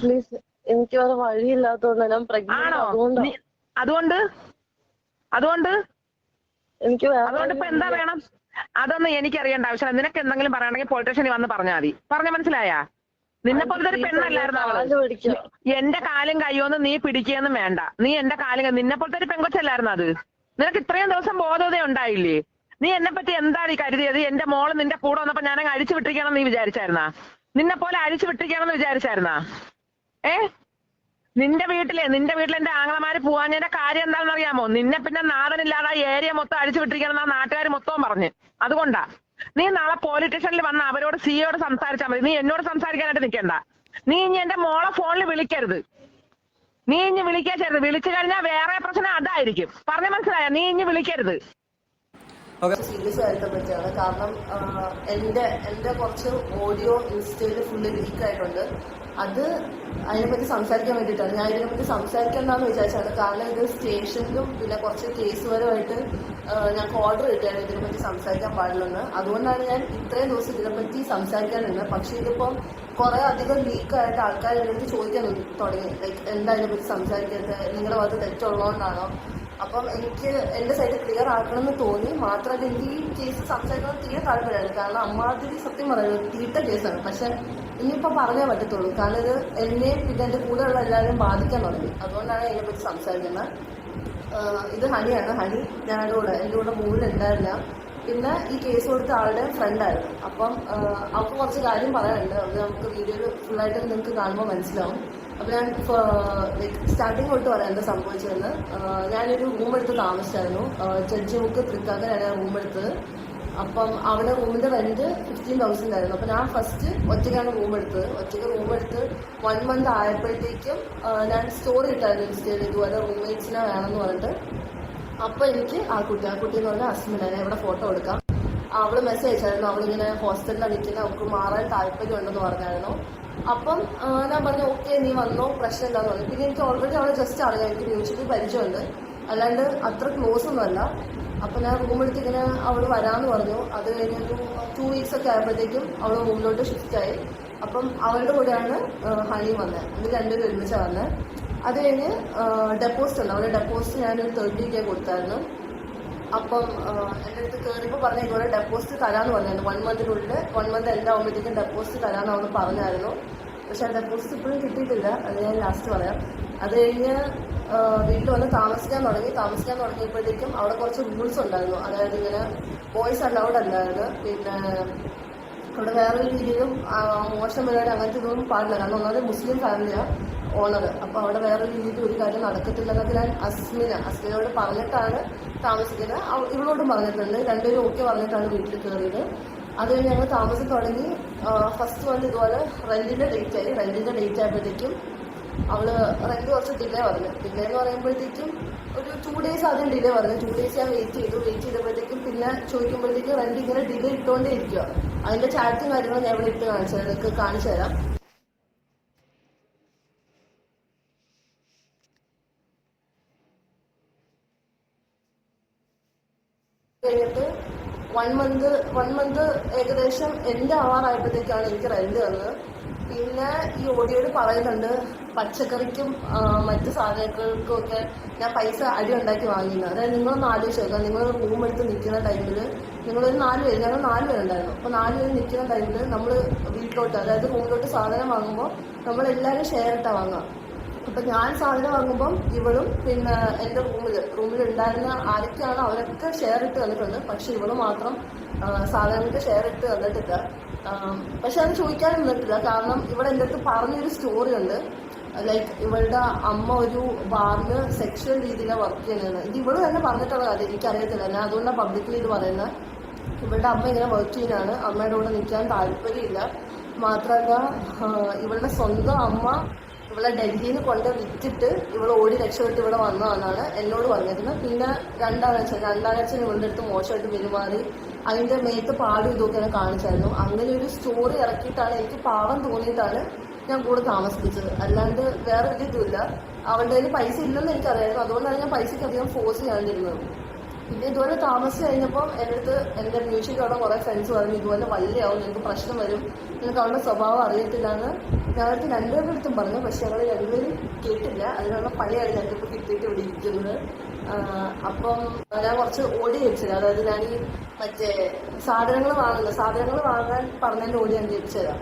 Please, എനിക്ക് വേറെ വഴിയില്ലാത്തതുകൊണ്ട് ഞാൻ പ്രഗ്നന്റ്. ആണോ? അതുകൊണ്ടാണ്. അതുകൊണ്ട് അതുകൊണ്ട് എനിക്ക് അതുകൊണ്ട് ഇപ്പൊ എന്താ വേണം? അതൊന്നും എനിക്കറിയേണ്ട ആവശ്യമില്ല. നിനക്ക് എന്തെങ്കിലും പറയണമെങ്കിൽ പോലീസ് സ്റ്റേഷനിൽ വന്ന് പറഞ്ഞാൽ മതി. പറഞ്ഞ മനസ്സിലായാ? നിന്നെ പോലത്തെ ഒരു പെണ്ണല്ലായിരുന്നു അവള്. എന്റെ കാലും കയ്യൊന്നും നീ പിടിക്കുകയൊന്നും വേണ്ട. നീ എന്റെ കാലും, നിന്നെ പോലത്തെ ഒരു പെങ്കൊച്ചല്ലായിരുന്നു അത്. നിനക്ക് ഇത്രയും ദിവസം ബോധോദയം ഉണ്ടായില്ലേ? നീ എന്നെ പറ്റി എന്താണ് ഈ കരുതിയത്? എന്റെ മോള് നിന്റെ കൂടെ വന്നപ്പോ ഞാൻ അഴിച്ചു വിട്ടിരിക്കണം നീ വിചാരിച്ചായിരുന്നാ? നിന്നെ പോലെ അഴിച്ചു വിട്ടിരിക്കണമെന്ന് വിചാരിച്ചായിരുന്നാ? നിന്റെ വീട്ടിലെ എന്റെ ആങ്ങളമാര് പോവാഞ്ഞതിന്റെ കാര്യം എന്താണെന്ന് അറിയാമോ? നിന്നെ പിന്നെ നാടനില്ലാതെ ഏരിയ മൊത്തം അഴിച്ചു വിട്ടിരിക്കണം നാട്ടുകാർ മൊത്തവും പറഞ്ഞ്. അതുകൊണ്ടാ നീ നാളെ പോലീസ് സ്റ്റേഷനിൽ വന്ന് അവരോട് സിയോട് സംസാരിച്ചാൽ മതി. നീ എന്നോട് സംസാരിക്കാനായിട്ട് നിൽക്കണ്ട. നീ ഇനി എന്റെ മോളെ ഫോണിൽ വിളിക്കരുത്. നീ ഇനി വിളിക്കരുത്. വിളിച്ചു കഴിഞ്ഞാൽ വേറെ പ്രശ്നം അതായിരിക്കും. പറഞ്ഞ മനസ്സിലായ? നീ ഇനി വിളിക്കരുത്. സീരിയസ് ആയിട്ട് പറ്റിയാണ്. കാരണം എന്റെ കുറച്ച് ഓഡിയോ ഇൻസ്റ്റയിൽ ഫുള്ള് ലീക്ക് ആയിട്ടുണ്ട്. അതിനെപ്പറ്റി സംസാരിക്കാൻ വേണ്ടിയിട്ടാണ് ഞാൻ ഇതിനെപ്പറ്റി സംസാരിക്കണ്ടെന്ന് വിചാരിച്ചാണ്. കാരണം ഇത് സ്റ്റേഷനിലും പിന്നെ കുറച്ച് കേസുപരമായിട്ട് ഞങ്ങൾക്ക് ഓർഡർ കിട്ടിയാണ് ഇതിനെപ്പറ്റി സംസാരിക്കാൻ പാടില്ലെന്ന്. അതുകൊണ്ടാണ് ഞാൻ ഇത്രയും ദിവസം ഇതിനെപ്പറ്റി സംസാരിക്കാൻ നിന്നത്. പക്ഷേ ഇതിപ്പം കുറെ അധികം ലീക്കായിട്ട് ആൾക്കാർ ഇതിനെപ്പറ്റി ചോദിക്കാൻ തുടങ്ങി. ലൈക്ക് എന്താ ഇതിനെപ്പറ്റി സംസാരിക്കുന്നത്, നിങ്ങളുടെ ഭാഗത്ത് തെറ്റുള്ളതുകൊണ്ടാണോ? അപ്പം എനിക്ക് എന്റെ സൈഡ് ക്ലിയർ ആക്കണമെന്ന് തോന്നി. മാത്രമല്ല എനിക്ക് ഈ കേസ് സംസാരിക്കുന്നത് തീരെ താല്പര്യമാണ്. കാരണം അമ്മാതിരി സത്യം പറയുന്നത് തീട്ട കേസാണ്. പക്ഷെ ഇനിയിപ്പോൾ പറഞ്ഞേ പറ്റത്തുള്ളൂ. കാരണം ഇത് എന്നെയും പിന്നെ എന്റെ കൂടെയുള്ള എല്ലാവരും ബാധിക്കാൻ തുടങ്ങി. അതുകൊണ്ടാണ് ഇതിനെപ്പറ്റി സംസാരിക്കുന്നത്. ഇത് ഹണിയാണ്. ഹണി എൻ്റെ കൂടെ മൂവിലുണ്ടായിരുന്നില്ല. പിന്നെ ഈ കേസ് കൊടുത്ത ആളുടെ ഫ്രണ്ടായിരുന്നു. അപ്പം അവർക്ക് കുറച്ച് കാര്യം പറയാനുണ്ട്. അത് നമുക്ക് വീഡിയോയിൽ ഫുള്ളായിട്ട് നിങ്ങൾക്ക് കാണുമ്പോൾ മനസ്സിലാവും. അപ്പം ഞാൻ സ്റ്റാർട്ടിങ് തൊട്ട് പറയാം എന്താ സംഭവിച്ചതെന്ന്. ഞാനൊരു റൂം എടുത്ത് താമസിച്ചായിരുന്നു. ജഡ്ജിമുക്ക് തൃക്കാക്കരാണ് ഞാൻ റൂം എടുത്തത്. അപ്പം അവിടെ റൂമിന്റെ റെന്റ് 15,000 ആയിരുന്നു. അപ്പം ഞാൻ ഫസ്റ്റ് ഒറ്റയ്ക്കാണ് റൂം എടുത്തത്. ഒറ്റയ്ക്ക് റൂം എടുത്ത് 1 month ആയപ്പോഴത്തേക്കും ഞാൻ സ്റ്റോറി ഇട്ടായിരുന്നു ഇൻസ്റ്റയിൽ ഇതുപോലെ റൂംമേറ്റ്സിനെ വേണമെന്ന് പറഞ്ഞിട്ട്. അപ്പൊ എനിക്ക് ആ കുട്ടി എന്ന് പറഞ്ഞാൽ അസ്മിനെ ഇവിടെ ഫോട്ടോ എടുക്കാം. അവള് മെസ്സേജ് അയച്ചായിരുന്നു. അവളിങ്ങനെ ഹോസ്റ്റലിലാണ് നിൽക്കുന്നത്, അവൾക്ക് മാറാൻ താല്പര്യമുണ്ടെന്ന് പറഞ്ഞായിരുന്നു. അപ്പം ഞാൻ പറഞ്ഞു ഓക്കെ നീ വന്നോ, പ്രശ്നം എന്താന്ന് പറഞ്ഞു. പിന്നെ എനിക്ക് ഓൾറെഡി അവളെ ജസ്റ്റ് അറിയാം, എനിക്ക് മ്യൂച്വലി പരിചയമുണ്ട്, അല്ലാണ്ട് അത്ര ക്ലോസ് ഒന്നുമല്ല. അപ്പൊ ഞാൻ റൂം എടുത്ത് ഇങ്ങനെ അവള് വരാന്ന് പറഞ്ഞു. അത് കഴിഞ്ഞ് ഒരു 2 weeks ഒക്കെ ആയപ്പോഴത്തേക്കും അവള് റൂമിലോട്ട് ഷിഫ്റ്റ് ആയി. അപ്പം അവളുടെ കൂടെയാണ് ഹണി വന്നത്. ഇത് രണ്ടുപേരും ഒരുമിച്ചാണ് വന്നത്. അത് കഴിഞ്ഞ് ഡെപ്പോസിറ്റ് ഉണ്ട്. അവളുടെ ഡെപ്പോസിറ്റ് ഞാനൊരു 30K കൊടുത്തായിരുന്നു. അപ്പം എൻ്റെ അടുത്ത് കയറിയപ്പോൾ പറഞ്ഞ ഇതുപോലെ ഡെപ്പോസിറ്റ് തരാമെന്ന് പറഞ്ഞായിരുന്നു. 1 monthനുള്ളിൽ 1 month എല്ലാം ആകുമ്പോഴത്തേക്കും ഡെപ്പോസിറ്റ് തരാമെന്ന് അവൾ പറഞ്ഞായിരുന്നു. പക്ഷെ ആ ഡെപ്പോസിറ്റ് ഇപ്പോഴും കിട്ടിയിട്ടില്ല. അത് ഞാൻ ലാസ്റ്റ് പറയാം. അത് കഴിഞ്ഞ് വീട്ടിൽ വന്ന് താമസിക്കാൻ തുടങ്ങിയപ്പോഴത്തേക്കും അവിടെ കുറച്ച് റൂൾസ് ഉണ്ടായിരുന്നു. അതായത് ഇങ്ങനെ ബോയ്സ് അലൗഡ് അല്ലായിരുന്നു. പിന്നെ അവിടെ വേറൊരു രീതിയിലും മോശം പരിപാടി അങ്ങനത്തെ ഇതൊന്നും പാടില്ല. കാരണം ഒന്നാമത് മുസ്ലിം ഫാമിലിയാണ് ഓണർ. അപ്പോൾ അവിടെ വേറൊരു രീതിയിൽ ഒരു കാര്യം നടക്കത്തില്ല എന്നൊക്കെ ഞാൻ അസ്മിനോട് പറഞ്ഞിട്ടാണ് താമസിക്കുന്നത്. ഇവളോടും പറഞ്ഞിട്ടുണ്ട്. രണ്ടുപേരും ഓക്കെ പറഞ്ഞിട്ടാണ് വീട്ടിൽ കയറിയത്. അത് കഴിഞ്ഞ് ഞങ്ങൾ താമസം തുടങ്ങി. ഫസ്റ്റ് വന്ന് ഇതുപോലെ റെന്റിന്റെ ഡേറ്റ് ആയപ്പോഴത്തേക്കും അവള് റെന്റ് കുറച്ച് ഡിലേ പറഞ്ഞു. ഡിലേ എന്ന് പറയുമ്പോഴത്തേക്കും ഒരു 2 days ആദ്യം ഡിലേ പറഞ്ഞു. 2 days ഞാൻ വെയിറ്റ് ചെയ്തപ്പോഴത്തേക്കും പിന്നെ ചോദിക്കുമ്പോഴത്തേക്കും റെന്റ് ഇങ്ങനെ ഡിലേ ഇട്ടുകൊണ്ടേ ഇരിക്കുക. അതിന്റെ ചാറ്റും കാര്യങ്ങളും ഞാൻ ഇവിടെ ഇട്ട് കാണിച്ചു തരാം. കഴിഞ്ഞിട്ട് 1 month ഏകദേശം എന്റെ ആവാറായപ്പോഴത്തേക്കാണ് എനിക്ക് റെന്റ് തന്നത്. പിന്നെ ഈ ഓഡിയോയിൽ പറയുന്നുണ്ട് പച്ചക്കറിക്കും മറ്റു സാധനങ്ങൾക്കും ഒക്കെ ഞാൻ പൈസ അടി ഉണ്ടാക്കി വാങ്ങിയിരുന്നു. അതായത് നിങ്ങളൊന്ന് ആലോചിച്ച് നോക്കാം. നിങ്ങൾ റൂം എടുത്ത് നിൽക്കുന്ന ടൈമിൽ നിങ്ങളൊരു 4 പേര്, ഞങ്ങൾ 4 പേരുണ്ടായിരുന്നു. അപ്പോൾ 4 പേര് നിൽക്കുന്ന ടൈമിൽ നമ്മൾ വീട്ടിലോട്ട്, അതായത് റൂമിലോട്ട് സാധനം വാങ്ങുമ്പോൾ നമ്മളെല്ലാവരും ഷെയർ ഇട്ടാണ് വാങ്ങുക. അപ്പം ഞാൻ സാധനം വാങ്ങുമ്പം ഇവളും പിന്നെ എൻ്റെ റൂമിൽ ഉണ്ടായിരുന്ന ആരൊക്കെയാണോ അവരൊക്കെ ഷെയർ ഇട്ട് തന്നിട്ടുണ്ട്. പക്ഷെ ഇവള് മാത്രം സാധനങ്ങൾക്ക് ഷെയർ ഇട്ട് തന്നിട്ടില്ല. പക്ഷെ അത് ചോദിക്കാനും നിന്നിട്ടില്ല. കാരണം ഇവിടെ എൻ്റെ അടുത്ത് പറഞ്ഞൊരു സ്റ്റോറി ഉണ്ട്. ലൈക്ക് ഇവളുടെ അമ്മ ഒരു ബാറിന് സെക്ഷൽ രീതിയിലാണ് വർക്ക് ചെയ്യുന്നത്. ഇത് ഇവള് തന്നെ പറഞ്ഞിട്ടുള്ള കാര്യം എനിക്കറിയത്തില്ല. ഞാൻ അതുകൊണ്ടാണ് പബ്ലിക്കലി ഇത് പറയുന്നത്. ഇവളുടെ അമ്മ ഇങ്ങനെ വർക്ക് ചെയ്യുന്നതാണ്. അമ്മയുടെ കൂടെ നിൽക്കാൻ താല്പര്യമില്ല. മാത്രമല്ല ഇവളുടെ സ്വന്തം അമ്മ ഇവളെ ഡൽഹിയിൽ നിന്ന് കൊണ്ട് വിറ്റിട്ട് ഇവളെ ഓടി രക്ഷപ്പെട്ട് ഇവിടെ വന്നതെന്നാണ് എന്നോട് പറഞ്ഞിരുന്നത്. പിന്നെ രണ്ടാഴ്ച ഇവളുടെ അടുത്ത് മോശമായിട്ട് പെരുമാറി അതിന്റെ മേത്ത് പാടും ഇതൊക്കെ എന്നെ കാണിച്ചായിരുന്നു. അങ്ങനെ ഒരു സ്റ്റോറി ഇറക്കിയിട്ടാണ് എനിക്ക് പാവം തോന്നിയിട്ടാണ് ഞാൻ കൂടെ താമസിപ്പിച്ചത്. അല്ലാണ്ട് വേറെ ഒരു ഇതുമില്ല. അവളുടെ കയ്യിൽ പൈസ ഇല്ലെന്ന് എനിക്കറിയായിരുന്നു. അതുകൊണ്ടാണ് ഞാൻ പൈസയ്ക്ക് അധികം ഫോഴ്സ് ചെയ്യാണ്ടിരുന്നത്. പിന്നെ ഇതുപോലെ താമസിച്ച് കഴിഞ്ഞപ്പോൾ എൻ്റെ അടുത്ത് എൻ്റെ മ്യൂസിക് അവിടെ കുറേ ഫ്രണ്ട്സ് പറഞ്ഞു ഇതുപോലെ വല്യയാവും, നിനക്ക് പ്രശ്നം വരും, നിനക്ക് അവളുടെ സ്വഭാവം അറിയത്തില്ലാന്ന് ഞങ്ങൾക്ക് രണ്ടുപേരുടെ അടുത്തും പറഞ്ഞു. പക്ഷെ ഞങ്ങൾ രണ്ടുപേരും കേട്ടില്ല. അതിനുള്ള പണിയാണ് ഞങ്ങൾക്കിപ്പോൾ കിട്ടിയിട്ട് ഇവിടെ ഇരിക്കുന്നത്. അപ്പം ഞാൻ കുറച്ച് ഓടി വെച്ചത്, അതായത് ഞാൻ ഈ മറ്റേ സാധനങ്ങൾ വാങ്ങാൻ പറഞ്ഞതിൻ്റെ ഓടി ഞാൻ ജയിച്ചു തരാം.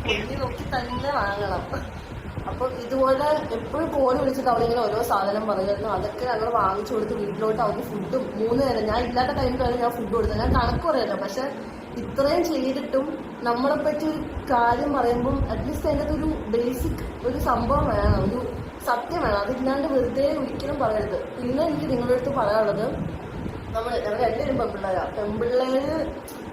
പൊന്നി നോക്കി തന്നെ വാങ്ങണം. അപ്പൊ ഇതുപോലെ എപ്പോഴും ഫോൺ വിളിച്ചിട്ട് അവളിങ്ങനെ ഓരോ സാധനം പറയുമായിരുന്നു. അതൊക്കെ ഞങ്ങൾ വാങ്ങിച്ചു കൊടുത്ത് വീട്ടിലോട്ട് അവർക്ക് ഫുഡും 3 നേരം, ഞാൻ ഇല്ലാത്ത ടൈമിലാണ് ഞാൻ ഫുഡ് കൊടുത്തത്. ഞാൻ കണക്ക് പറയല്ലോ, പക്ഷെ ഇത്രയും ചെയ്തിട്ടും നമ്മളെ പറ്റി ഒരു കാര്യം പറയുമ്പം അറ്റ്ലീസ്റ്റ് അതിൻ്റെ ഒരു ബേസിക് ഒരു സംഭവം വേണം, ഒരു സത്യം വേണം. അതില്ലാണ്ട് വെറുതെ ഒരിക്കലും പറയരുത്. പിന്നെ എനിക്ക് നിങ്ങളുടെ അടുത്ത് പറയാനുള്ളത്, ഞങ്ങൾ എല്ലാവരും പെൺപിള്ളേര്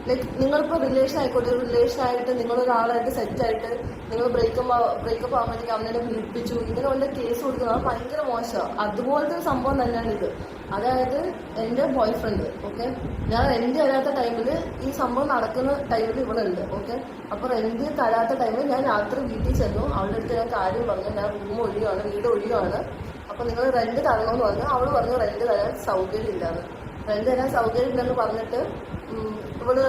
ലൈക്ക് നിങ്ങളിപ്പോൾ റിലേഷൻ ആയിക്കോട്ടെ, ഒരു റിലേഷൻ ആയിട്ട് നിങ്ങളൊരാളായിട്ട് സെറ്റായിട്ട് നിങ്ങൾ ബ്രേക്കപ്പ് ആകുമ്പോഴത്തേക്ക് അവനെ വിളിപ്പിച്ചു ഇങ്ങനെ വല്ല കേസ് കൊടുക്കുന്നത് അത് ഭയങ്കര മോശമാണ്. അതുപോലത്തെ ഒരു സംഭവം തന്നെയാണ് ഇത്. അതായത് എൻ്റെ ബോയ് ഫ്രണ്ട്, ഓക്കെ, ഞാൻ റെന്റ് തരാത്ത ടൈമിൽ ഈ സംഭവം നടക്കുന്ന ടൈമിൽ ഇവിടെ ഉണ്ട്, ഓക്കെ. അപ്പോൾ റെന്റ് തരാത്ത ടൈമിൽ ഞാൻ രാത്രി വീട്ടിൽ ചെന്നു. അവളുടെ അടുത്ത് ഞാൻ കാര്യം പറഞ്ഞു, ഞാൻ റൂം ഒഴിയുകയാണ്, വീട് ഒഴിയുകയാണ്, അപ്പോൾ നിങ്ങൾ റെന്റ് തരണമെന്ന് പറഞ്ഞു. അവൾ പറഞ്ഞു റെന്റ് തരാൻ സൗകര്യമില്ലാന്ന്. റെന്റ് തരാൻ സൗകര്യമില്ലെന്ന് പറഞ്ഞിട്ട് ഇവള്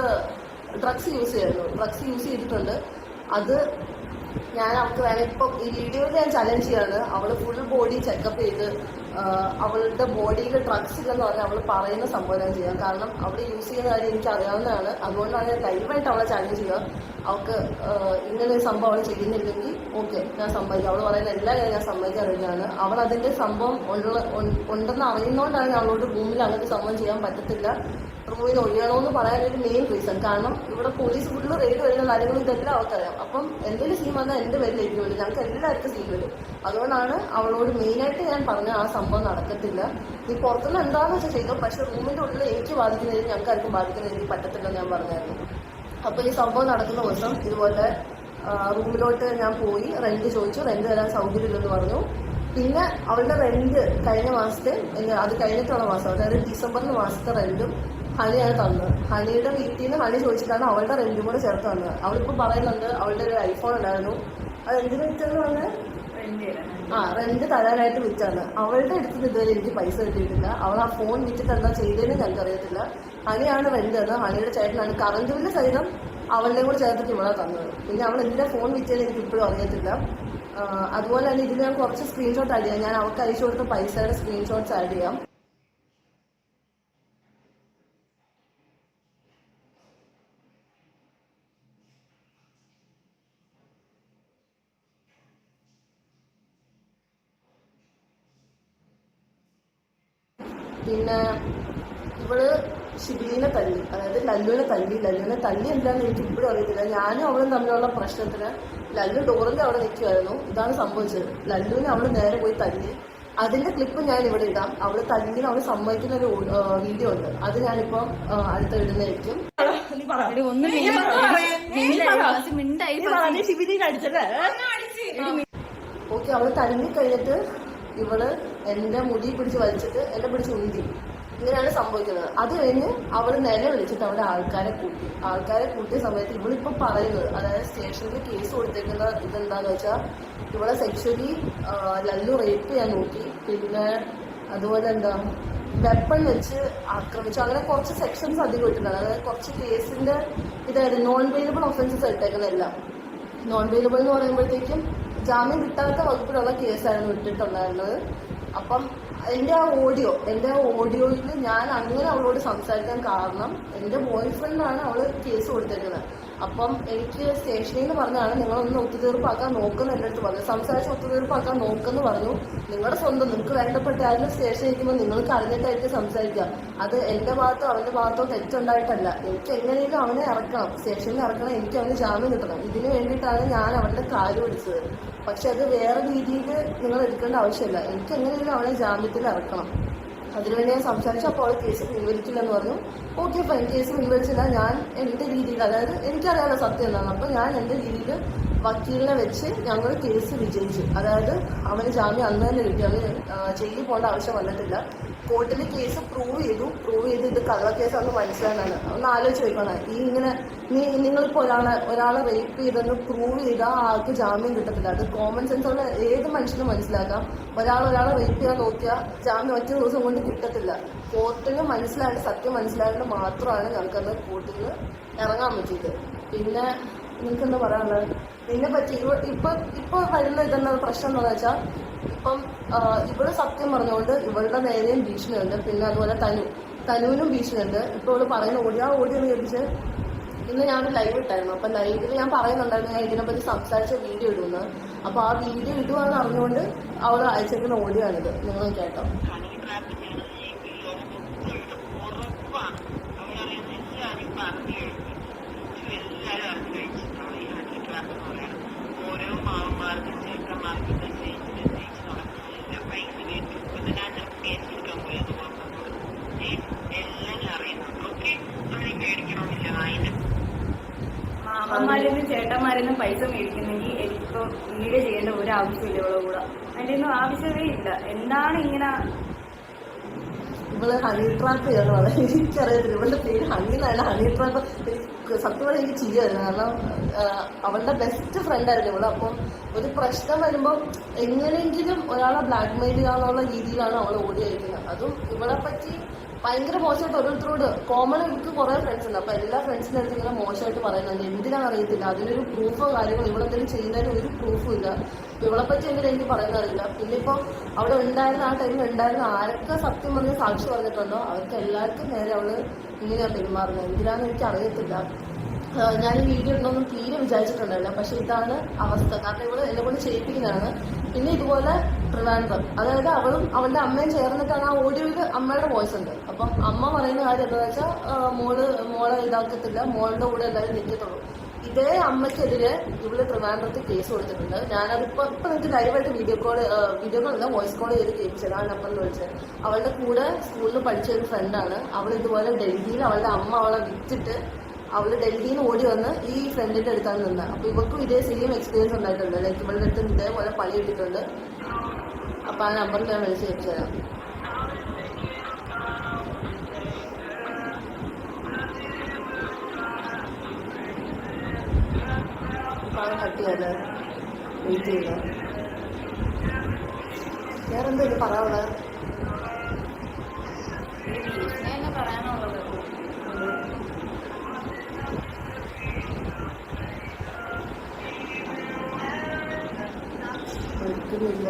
ഡ്രഗ്സ് യൂസ് ചെയ്തിട്ടുണ്ട്. അത് ഞാൻ അവൾക്ക് വേണം ഇപ്പം ഈ വീഡിയോയിൽ ഞാൻ ചലഞ്ച് ചെയ്യാണ്. അവള് ഫുൾ ബോഡി ചെക്കപ്പ് ചെയ്ത് അവളുടെ ബോഡിയിൽ ഡ്രഗ്സ് ഇല്ലെന്ന് പറഞ്ഞാൽ അവൾ പറയുന്ന സംഭവം ഞാൻ ചെയ്യാം. കാരണം അവൾ യൂസ് ചെയ്യുന്ന കാര്യം എനിക്ക് അറിയാവുന്നതാണ്. അതുകൊണ്ടാണ് ഞാൻ ലൈവായിട്ട് അവളെ ചലഞ്ച് ചെയ്യുക. അവൾക്ക് ഇങ്ങനെ ഒരു സംഭവം അവൾ ചെയ്യുന്നില്ലെങ്കിൽ ഓക്കെ ഞാൻ സമ്മതിക്കാം. അവൾ പറയുന്ന എല്ലാ കാര്യം ഞാൻ സമ്മതിക്കാൻ അറിയുന്നതാണ്. അവൾ അതിന്റെ സംഭവം ഉണ്ടെന്ന് അറിയുന്നതുകൊണ്ടാണ് ഞാൻ അവളോട് റൂമിൽ അങ്ങനത്തെ സംഭവം ചെയ്യാൻ പറ്റത്തില്ല, റൂമിൽ ഒഴിയണമെന്ന് പറയാനൊരു മെയിൻ റീസൺ. കാരണം ഇവിടെ പോലീസ് ഫുള്ള് റെയ്ഡ് വരുന്ന കാര്യങ്ങളും ഇതെല്ലാം അവർക്കറിയാം. അപ്പം എന്തെങ്കിലും സീൻ വന്നാൽ എൻ്റെ പേരിലേക്ക് വരും, ഞങ്ങൾക്ക് എല്ലാവർക്കും സീൻ വരും. അതുകൊണ്ടാണ് അവളോട് മെയിനായിട്ട് ഞാൻ പറഞ്ഞ ആ സംഭവം നടക്കത്തില്ല, നീ പുറത്തുനിന്ന് എന്താണെന്ന് വെച്ചാൽ ചെയ്തോ, പക്ഷെ റൂമിൻ്റെ ഉള്ളിൽ എനിക്ക് ബാധിക്കുന്ന രീതി ഞങ്ങൾക്ക് ആർക്കും ബാധിക്കുന്ന രീതി പറ്റത്തില്ലെന്ന് ഞാൻ പറഞ്ഞായിരുന്നു. അപ്പോൾ ഈ സംഭവം നടക്കുന്ന ദിവസം ഇതുപോലെ റൂമിലോട്ട് ഞാൻ പോയി റെന്റ് ചോദിച്ചു. റെന്റ് തരാൻ സൗകര്യമില്ലെന്ന് പറഞ്ഞു. പിന്നെ അവളുടെ റെന്റ് കഴിഞ്ഞ മാസത്തെ അത് കഴിഞ്ഞിട്ടുള്ള മാസം, അതായത് ഡിസംബറിന് മാസത്തെ റെന്റും ഹണിയാണ് തന്നത്. ഹണിയുടെ വീട്ടിൽ നിന്ന് ഹണി ചോദിച്ചിട്ടാണ് അവളുടെ റെന്റും കൂടെ ചേർത്ത് തന്നത്. അവളിപ്പോൾ പറയുന്നുണ്ട് അവളുടെ ഒരു ഐഫോൺ ഉണ്ടായിരുന്നു, അത് എന്തിനു വിറ്റെന്ന് പറഞ്ഞാൽ റെന്റ് തരാനായിട്ട് വിറ്റാണ്. അവളുടെ അടുത്ത് ഇതുവരെ എനിക്ക് പൈസ കിട്ടിയിട്ടില്ല. അവൾ ആ ഫോൺ വിറ്റിട്ട് എന്താ ചെയ്തതെന്ന് ഞങ്ങൾക്കറിയത്തില്ല. ഹണിയാണ് റെന്റ് തന്നത്, ഹണിയുടെ ചേട്ടനാണ് കറണ്ട് ബില്ല് സഹിതം അവളുടെ കൂടെ ചേർത്തിട്ട് ഇവിടെ തന്നത്. പിന്നെ അവൾ എന്തിനാ ഫോൺ വിറ്റതെന്ന് എനിക്ക് ഇപ്പോഴും അറിയത്തില്ല. അതുപോലെ തന്നെ ഇതിൽ ഞാൻ കുറച്ച് സ്ക്രീൻഷോട്ട് ആഡ് ചെയ്യാം. ഞാൻ അവൾക്ക് അയച്ചു കൊടുത്ത പൈസയുടെ സ്ക്രീൻഷോട്ട്സ് ആഡ് ചെയ്യാം. പിന്നെ ഇവള് ഷിബിലിനെ തല്ലി, അതായത് ലല്ലുവിനെ തല്ലി എന്താണെന്ന് എനിക്ക് ഇപ്പോഴും അറിയത്തില്ല. ഞാനും അവളും തമ്മിലുള്ള പ്രശ്നത്തിന് ലല്ലു ഡോറിന്റെ അവിടെ നിൽക്കുമായിരുന്നു. ഇതാണ് സംഭവിച്ചത്. ലല്ലുവിനെ അവള് നേരെ പോയി തല്ലി. അതിന്റെ ക്ലിപ്പ് ഞാൻ ഇവിടെ ഇടാം. അവള് തല്ലിന് അവള് സമ്മതിക്കുന്ന ഒരു വീഡിയോ ഉണ്ട്, അത് ഞാനിപ്പം അടുത്ത ഇടുന്നതായിരിക്കും. ഓക്കെ, അവള് തല്ലി കഴിഞ്ഞിട്ട് ഇവള് എന്റെ മുടി പിടിച്ച് വലിച്ചിട്ട് എന്നെ പിടിച്ച് ഉന്തി. ഇങ്ങനെയാണ് സംഭവിക്കുന്നത്. അത് കഴിഞ്ഞ് അവള് നില വിളിച്ചിട്ട് അവിടെ ആൾക്കാരെ കൂട്ടിയ സമയത്ത് ഇവളിപ്പം പറയുന്നത്, അതായത് സ്റ്റേഷനിൽ കേസ് കൊടുത്തേക്കുന്ന ഇതെന്താന്ന് വെച്ചാൽ ഇവളെ സെക്ഷലി ലല്ലു റേപ്പ് ചെയ്യാൻ നോക്കി, പിന്നെ അതുപോലെ എന്താ വെപ്പൺ വെച്ച് ആക്രമിച്ചു, അങ്ങനെ കുറച്ച് സെക്ഷൻസ് അധികം ഇട്ടിട്ടുണ്ട്. അതായത് കുറച്ച് കേസിന്റെ ഇതായിരുന്നു നോൺ വെയിലബിൾ ഒഫൻസസ് ഇട്ടേക്കുന്നതെല്ലാം. നോൺ വെയിലബിൾ എന്ന് പറയുമ്പോഴത്തേക്കും ജാമ്യം കിട്ടാത്ത വകുപ്പിലുള്ള കേസായിരുന്നു ഇട്ടിട്ടുണ്ടായിരുന്നത്. അപ്പം എൻ്റെ ആ ഓഡിയോയിൽ ഞാൻ അങ്ങനെ അവളോട് സംസാരിക്കാൻ കാരണം എൻ്റെ ബോയ് ഫ്രണ്ടാണ് അവള് കേസ് കൊടുത്തേക്കുന്നത്. അപ്പം എനിക്ക് സ്റ്റേഷനിൽ നിന്ന് പറഞ്ഞാണ് നിങ്ങളൊന്ന് ഒത്തുതീർപ്പാക്കാൻ നോക്കുന്ന എൻ്റെ അടുത്ത് പറഞ്ഞു, സംസാരിച്ച് ഒത്തുതീർപ്പാക്കാൻ നോക്കെന്ന് പറഞ്ഞു. നിങ്ങളുടെ സ്വന്തം നിങ്ങൾക്ക് വേണ്ടപ്പെട്ട ആരും സ്റ്റേഷനിൽ ഇരിക്കുമ്പോൾ നിങ്ങൾക്ക് അറിഞ്ഞിട്ടായിരിക്കും സംസാരിക്കുക. അത് എൻ്റെ ഭാഗത്തോ അവൻ്റെ ഭാഗത്തോ തെറ്റുണ്ടായിട്ടല്ല. എനിക്ക് എങ്ങനെയും അവനെ ഇറക്കണം, സ്റ്റേഷനിൽ ഇറക്കണം, എനിക്ക് അവന് ജാമ്യം കിട്ടണം. ഇതിന് വേണ്ടിയിട്ടാണ് ഞാൻ അവൻ്റെ കാല് പിടിച്ചത്. പക്ഷെ അത് വേറെ രീതിയിൽ നിങ്ങൾ എടുക്കേണ്ട ആവശ്യമില്ല. എനിക്ക് എങ്ങനെയും അവനെ ജാമ്യത്തിൽ ഇറക്കണം. അതിനുവേണ്ടി ഞാൻ സംസാരിച്ചു. അപ്പോൾ അവൾ കേസ് പിൻവലിക്കില്ലെന്ന് പറഞ്ഞു. ഓക്കെ ഫൈൻ, കേസ് പിൻവലിച്ചില്ല. ഞാൻ എൻ്റെ രീതിയിൽ, അതായത് എനിക്കറിയാലോ സത്യം എന്താണ്, അപ്പോൾ ഞാൻ എൻ്റെ രീതിയിൽ വക്കീലിനെ വെച്ച് ഞങ്ങൾ കേസ് വിജയിച്ചു. അതായത് അവന് ജാമ്യം അന്ന് തന്നെ കിട്ടി. അവന് ജയിലിൽ പോകേണ്ട ആവശ്യം വന്നിട്ടില്ല. കോർട്ടിൽ കേസ് പ്രൂവ് ചെയ്ത് ഇത് കള്ളക്കേസാണെന്ന് മനസ്സിലാകാനാണ്. ഒന്ന് ആലോചിച്ച് വെക്കണം. ഈ ഇങ്ങനെ നിങ്ങളിപ്പോൾ ഒരാളെ റേപ്പ് ചെയ്തെന്ന് പ്രൂവ് ചെയ്താൽ ആൾക്ക് ജാമ്യം കിട്ടത്തില്ല. അത് കോമൺ സെൻസ് ഉള്ള ഏത് മനുഷ്യനും മനസ്സിലാക്കാം. ഒരാളെ റേപ്പ് ചെയ്യാൻ നോക്കിയാൽ ജാമ്യം ഒറ്റ ദിവസം കൊണ്ട് കിട്ടത്തില്ല. കോർട്ടിന് മനസ്സിലായിട്ട് സത്യം മനസ്സിലായിട്ട് മാത്രമാണ് ഞങ്ങൾക്കത് കോർട്ടിൽ നിന്ന് ഇറങ്ങാൻ പറ്റിയത്. പിന്നെ നിങ്ങൾക്കെന്താ പറയാനുള്ളത്? ഇതിനെ പറ്റി ഇപ്പൊ വരുന്ന ഇതെന്താ പ്രശ്നം എന്താണെന്ന് വെച്ചാൽ, ഇപ്പം ഇവിടെ സത്യം പറഞ്ഞുകൊണ്ട് ഇവളുടെ നേരെയും ഭീഷണിയുണ്ട്. പിന്നെ അതുപോലെ തനുവിനും ഭീഷണിയുണ്ട്. ഇപ്പൊ ഇവള് പറയുന്ന ഓഡിയോ കേൾപ്പിച്ച് ഇന്ന് ഞാനൊരു ലൈവ് ഇട്ടായിരുന്നു. അപ്പൊ ലൈവിൽ ഞാൻ പറയുന്നുണ്ടായിരുന്നു ഞാൻ ഇതിനെപ്പറ്റി സംസാരിച്ച വീഡിയോ ഇടുമെന്ന്. അപ്പൊ ആ വീഡിയോ ഇടുവാന്ന് അറിഞ്ഞുകൊണ്ട് അവൾ അയച്ചേക്കുന്ന ഓഡിയോ ആണിത്. നിങ്ങൾ കേട്ടോ. മാമന്മാരിലും ചേട്ടന്മാരിലും പൈസ മേടിക്കുന്നെങ്കിൽ എനിക്കിപ്പോ വീഡിയോ ചെയ്യേണ്ട ഒരു ആവശ്യമില്ല ഇവളെ കൂടെ. അതിന്റെ ഒന്നും ആവശ്യമേ ഇല്ല. എന്താണ് ഇങ്ങനെ ഇവള് ഹണി ട്രാപ്പ് ചെയ്യണം. എനിക്കറിയത്തില്ല ഇവളുടെ പേര് ഹണി എന്നല്ല, ഹണി ട്രാപ്പ്. സത്യം പറഞ്ഞാൽ എനിക്ക് ചെയ്യായിരുന്നു. കാരണം അവളുടെ ബെസ്റ്റ് ഫ്രണ്ട് ആയിരുന്നു ഇവള്. അപ്പം ഒരു പ്രശ്നം വരുമ്പോൾ എങ്ങനെയെങ്കിലും ഒരാളെ ബ്ലാക്ക് മെയിൽ ചെയ്യാന്നുള്ള രീതിയിലാണ് അവൾ ഓടി അയക്കുന്നത്. അതും ഇവളെ പറ്റി ഭയങ്കര മോശമായിട്ട് ഓരോരുത്തരോട് കോമൺ എനിക്ക് കുറെ ഫ്രണ്ട്സ് ഉണ്ട്. അപ്പൊ എല്ലാ ഫ്രണ്ട്സിന്റെ അടുത്ത് ഇങ്ങനെ മോശമായിട്ട് പറയുന്നുണ്ട്. എന്തിനാണെന്ന് അറിയത്തില്ല. അതിനൊരു പ്രൂഫോ കാര്യങ്ങളോ ഇവളെന്തെങ്കിലും ചെയ്യുന്നതിന് ഒരു പ്രൂഫും ഇല്ല. ഇവളെ പറ്റി എന്തെങ്കിലും എനിക്ക് പറയുന്നറിയില്ല. പിന്നെ ഇപ്പം അവിടെ ഉണ്ടായിരുന്ന ആ ടൈമിൽ ഉണ്ടായിരുന്ന ആരൊക്കെ സത്യം പറഞ്ഞ് സാക്ഷി പറഞ്ഞിട്ടുണ്ടോ അവർക്ക് എല്ലാവർക്കും നേരെ അവള് ഇങ്ങനെയാണ് പെരുമാറുന്നത്. എന്തിനാന്ന് എനിക്ക് അറിയത്തില്ല. ഞാൻ ഈ വീഡിയോ ഉണ്ടോന്നും തീരെ വിചാരിച്ചിട്ടുണ്ടായില്ല. പക്ഷെ ഇതാണ് അവസ്ഥ. കാരണം ഇവള് എന്നെ കൊണ്ട് ചെയ്യിപ്പിക്കുന്നതാണ്. പിന്നെ ഇതുപോലെ ട്രിവാൻഡ്രം, അതായത് അവളും അവളുടെ അമ്മയും ചേർന്നിട്ടാണ് ആ ഓഡിയോയിൽ അമ്മയുടെ വോയിസ് ഉണ്ട്. അപ്പം അമ്മ പറയുന്ന കാര്യം എന്താണെന്ന് വെച്ചാൽ മോളെ ഇതാക്കത്തില്ല, മോളുടെ കൂടെ എല്ലാവരും നിൽക്കത്തുള്ളൂ. ഇതേ അമ്മയ്ക്കെതിരെ ഇവള് ട്രിവാൻഡ്രത്തിൽ കേസ് കൊടുത്തിട്ടുണ്ട്. ഞാനതിപ്പോ നിങ്ങൾക്ക് ലൈവായിട്ട് വീഡിയോ കോളല്ല വോയിസ് കോൾ ചെയ്ത് കേൾപ്പിച്ചത്. ആ നമ്പറിൽ വിളിച്ചത്. അവളുടെ കൂടെ സ്കൂളിൽ പഠിച്ച ഒരു ഫ്രണ്ടാണ്. അവൾ ഇതുപോലെ ഡൽഹിയിൽ അവളുടെ അമ്മ അവളെ വിറ്റിട്ട് അവള് ഡൽഹിയിൽ നിന്ന് ഓടി വന്ന് ഈ ഫ്രണ്ടിന്റെ അടുത്താണ് നിന്നത്. അപ്പൊ ഇവർക്കും ഇതേ സെയിം എക്സ്പീരിയൻസ് ഉണ്ടായിട്ടുണ്ട്. ലൈക്ക് ഇവളുടെ അടുത്ത് ഇതേപോലെ പണി കിട്ടിയിട്ടുണ്ട്. അപ്പൊ ആ നമ്പറിൽ ഞാൻ വിളിച്ച് കേൾപ്പിച്ചു തരാം. ഇപ്പൊ അത് കട്ട് ചെയ്യാതെ വെയിറ്റ് ചെയ്യുക. വേറെന്താ ഇത് പറയാനുള്ളത്? തന്നെ പറയാനുള്ളത് ഒരിക്കലുമില്ല.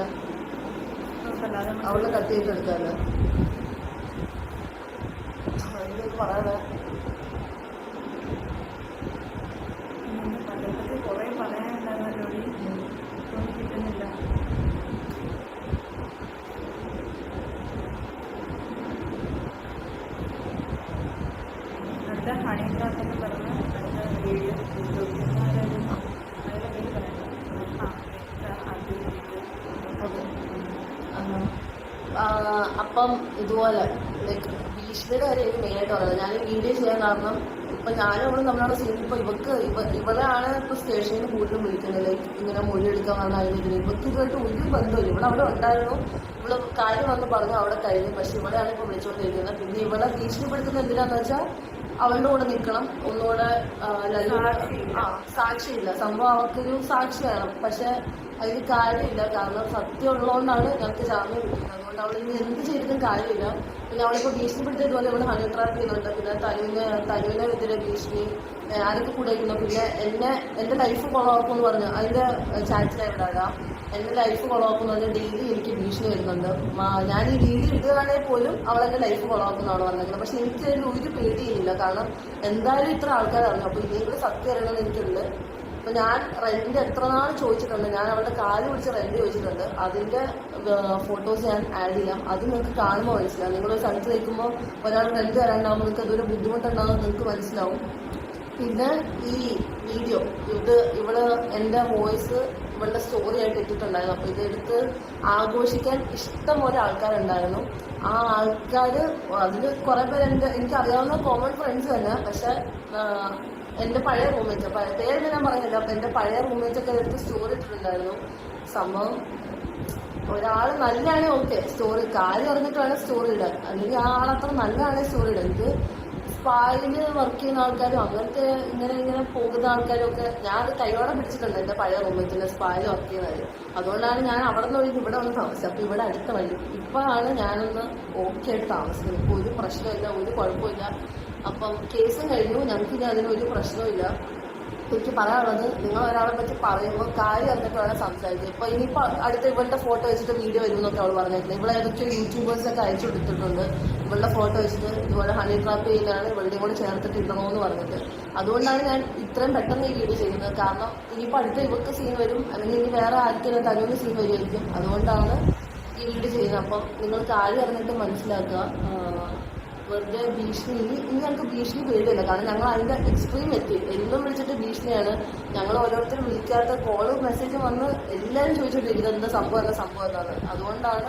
അവളെ കട്ട് ചെയ്തെടുക്കാല്ലോ. പറയാതെ പലർക്കും കുറെ പറയാനുണ്ടായിരുന്നല്ലോ. കിട്ടുന്നില്ല. അടുത്ത ഹണി ട്രാപ്പ് എന്ന് പറഞ്ഞ അടുത്ത വീഡിയോ അപ്പം ഇതുപോലെ ലൈക്ക് ഭീഷണിയുടെ കാര്യം എനിക്ക് മെയിനായിട്ട് പറയുന്നത്. ഞാൻ ഈ വീഡിയോ ചെയ്യാൻ കാരണം ഇപ്പൊ ഞാനും അവളും നമ്മളവിടെ ചെയ്യുമ്പോൾ ഇവളെയാണ് ഇപ്പൊ സ്റ്റേഷനിൽ കൂടുതലും വിളിക്കുന്നത്. ലൈക്ക് ഇങ്ങനെ മൊഴി എടുക്കാൻ വന്ന അതിന് ഇവർക്ക് ഇതുമായിട്ട് ഒരു ബന്ധമില്ല. ഇവിടെ അവിടെ ഉണ്ടായിരുന്നു. ഇവള് കാര്യം വന്ന് പറഞ്ഞു അവിടെ കഴിഞ്ഞു. പക്ഷെ ഇവിടെയാണ് ഇപ്പൊ വിളിച്ചുകൊണ്ടിരിക്കുന്നത്. പിന്നെ ഇവളെ ഭീഷണിപ്പെടുത്തുന്നത് എന്തിനാന്ന് വെച്ചാൽ അവളുടെ കൂടെ നിൽക്കണം. ഒന്നുകൂടെ സാക്ഷിയില്ല. സംഭവം അവർക്കൊരു സാക്ഷിയാണ്. പക്ഷെ അതിന് കാര്യമില്ല. കാരണം സത്യം ഉള്ളതുകൊണ്ടാണ് ഞങ്ങൾക്ക് ജാമ്യം കിട്ടുന്നത്. അതുകൊണ്ട് അവൾ ഇനി എന്ത് ചെയ്തിട്ടും കാര്യമില്ല. പിന്നെ അവളിപ്പോൾ ഭീഷണിപ്പെടുത്തിയതുപോലെ അവൾ ഹണി ട്രാപ്പ് ചെയ്യുന്നുണ്ട്. പിന്നെ തനുവിനെതിരെ ഭീഷണി ആരൊക്കെ കൂടെ വയ്ക്കുന്നു. പിന്നെ എന്റെ ലൈഫ് കൊളവാക്കുമെന്ന് പറഞ്ഞു അതിന്റെ ചാറ്റിൽ എവിടെ ഇടാം. എന്റെ ലൈഫ് കൊളവാക്കുമെന്ന് പറഞ്ഞാൽ ഡെയിലി എനിക്ക് ഭീഷണി വരുന്നുണ്ട്. ഞാൻ ഈ വീഡിയോ ഇടുകയാണെങ്കിൽ പോലും അവൾ എന്റെ ലൈഫ് കൊളവാക്കുന്നതാണ് പറഞ്ഞിരിക്കുന്നത്. പക്ഷെ എനിക്ക് അതിൽ ഒരു പേടിയില്ല. കാരണം എന്തായാലും ഇത്ര ആൾക്കാർ അറിഞ്ഞു. അപ്പൊ ഇനിയെങ്കിലും സത്യം അറിയണമെന്ന് എനിക്കുണ്ട്. അപ്പൊ ഞാൻ റെന്റ് എത്ര നാൾ ചോദിച്ചിട്ടുണ്ട്. ഞാൻ അവളുടെ കാല് പിടിച്ച് റെന്റ് ചോദിച്ചിട്ടുണ്ട്. അതിന്റെ ഫോട്ടോസ് ഞാൻ ആഡ് ചെയ്യാം. അത് നിങ്ങൾക്ക് കാണുമ്പോൾ മനസ്സിലാവും. നിങ്ങളൊരു സ്ഥലത്ത് നിൽക്കുമ്പോൾ ഒരാൾ റെന്റ് തരാണ്ടാവുമ്പോൾ നിങ്ങൾക്ക് അതൊരു ബുദ്ധിമുട്ടുണ്ടാകും നിങ്ങൾക്ക് മനസ്സിലാവും. പിന്നെ ഈ വീഡിയോ ഇവള് എന്റെ വോയിസ് ഇവളുടെ സ്റ്റോറി ആയിട്ട് ഇട്ടിട്ടുണ്ടായിരുന്നു. അപ്പൊ ഇതെടുത്ത് ആഘോഷിക്കാൻ ഇഷ്ടംപോലെ ആൾക്കാരുണ്ടായിരുന്നു. ആ ആൾക്കാര് അതിൽ കുറെ പേര് എനിക്ക് അറിയാവുന്ന കോമൺ ഫ്രണ്ട്സ് തന്നെ. പക്ഷെ എന്റെ പഴയ റൂംമേറ്റ്, പേര് ഞാൻ പറയുന്നില്ല, അപ്പൊ എന്റെ പഴയ റൂംമേറ്റ് ഒക്കെ എടുത്ത് സ്റ്റോറി ഇട്ടിട്ടുണ്ടായിരുന്നു. സംഭവം ഒരാള് നല്ലതാണെ ഓക്കെ, സ്റ്റോറി കാര്യം അറിഞ്ഞിട്ട് വേണം സ്റ്റോറി ഇടാൻ, അല്ലെങ്കിൽ ആ ആളത്ര നല്ലതാണെ സ്റ്റോറി ഇടാൻ. ഇത് സ്പായില് വർക്ക് ചെയ്യുന്ന ആൾക്കാരും അങ്ങനത്തെ ഇങ്ങനെ പോകുന്ന ആൾക്കാരും ഒക്കെ ഞാൻ അത് കൈയോടെ പിടിച്ചിട്ടുണ്ട്. എന്റെ പഴയ റൂംമേറ്റിന്റെ സ്പായില് വർക്ക് ചെയ്യുന്നത്. അതുകൊണ്ടാണ് ഞാൻ അവിടെ നിന്ന് ഒഴിഞ്ഞ് ഇവിടെ വന്ന് താമസിച്ചത്. അപ്പൊ ഇവിടെ അടുത്ത വഴി ഇപ്പോഴാണ് ഞാനൊന്ന് ഓക്കെ ആയിട്ട് താമസിക്കുന്നത്. ഇപ്പൊ ഒരു പ്രശ്നമില്ല, ഒരു കുഴപ്പമില്ല. അപ്പം കേസും കഴിഞ്ഞു, ഞങ്ങൾക്കിനി അതിനൊരു പ്രശ്നമില്ല. എനിക്ക് പറയാനുള്ളത്, നിങ്ങൾ ഒരാളെ പറ്റി പറയുമ്പോൾ കാര്യം എന്നിട്ട് വേണം സംസാരിക്കുക. ഇപ്പൊ ഇനിയിപ്പോ അടുത്ത ഇവളുടെ ഫോട്ടോ വെച്ചിട്ട് വീഡിയോ വരുമെന്നൊക്കെ അവൾ പറഞ്ഞിട്ടില്ല. ഇവിടെ ഏതൊക്കെ യൂട്യൂബേഴ്സൊക്കെ അയച്ചു കൊടുത്തിട്ടുണ്ട് ഇവളുടെ ഫോട്ടോ വെച്ചിട്ട് ഇതുപോലെ ഹണി ട്രാപ്പ് ചെയ്യുന്നതാണ് ഇവളുടെയും കൂടെ ചേർത്തിട്ട് ഇടണമെന്ന് പറഞ്ഞിട്ട്. അതുകൊണ്ടാണ് ഞാൻ ഇത്രയും പെട്ടെന്ന് ഈ വീഡിയോ ചെയ്യുന്നത്. കാരണം ഇനിയിപ്പോ അടുത്ത ഇവർക്ക് സീൻ വരും, അല്ലെങ്കിൽ ഇനി വേറെ ആർക്കെങ്കിലും തലൂന്ന് സീൻ വരുമായിരിക്കും. അതുകൊണ്ടാണ് ഈ വീഡിയോ ചെയ്യുന്നത്. അപ്പം നിങ്ങൾ കാര്യം അറിഞ്ഞിട്ട് മനസ്സിലാക്കുക. വെറുതെ ഭീഷണി ഇനി ഞങ്ങൾക്ക് ഭീഷണി പേടിയില്ല. കാരണം ഞങ്ങൾ അതിന്റെ എക്സ്ട്രീം എത്തി. എന്നും വിളിച്ചിട്ട് ഭീഷണിയാണ്. ഞങ്ങൾ ഓരോരുത്തരും വിളിക്കാത്ത കോളും മെസ്സേജും വന്ന് എല്ലാവരും ചോദിച്ചിട്ടിരിക്കുന്നത് എന്താ സംഭവം എന്നാണ്. അതുകൊണ്ടാണ്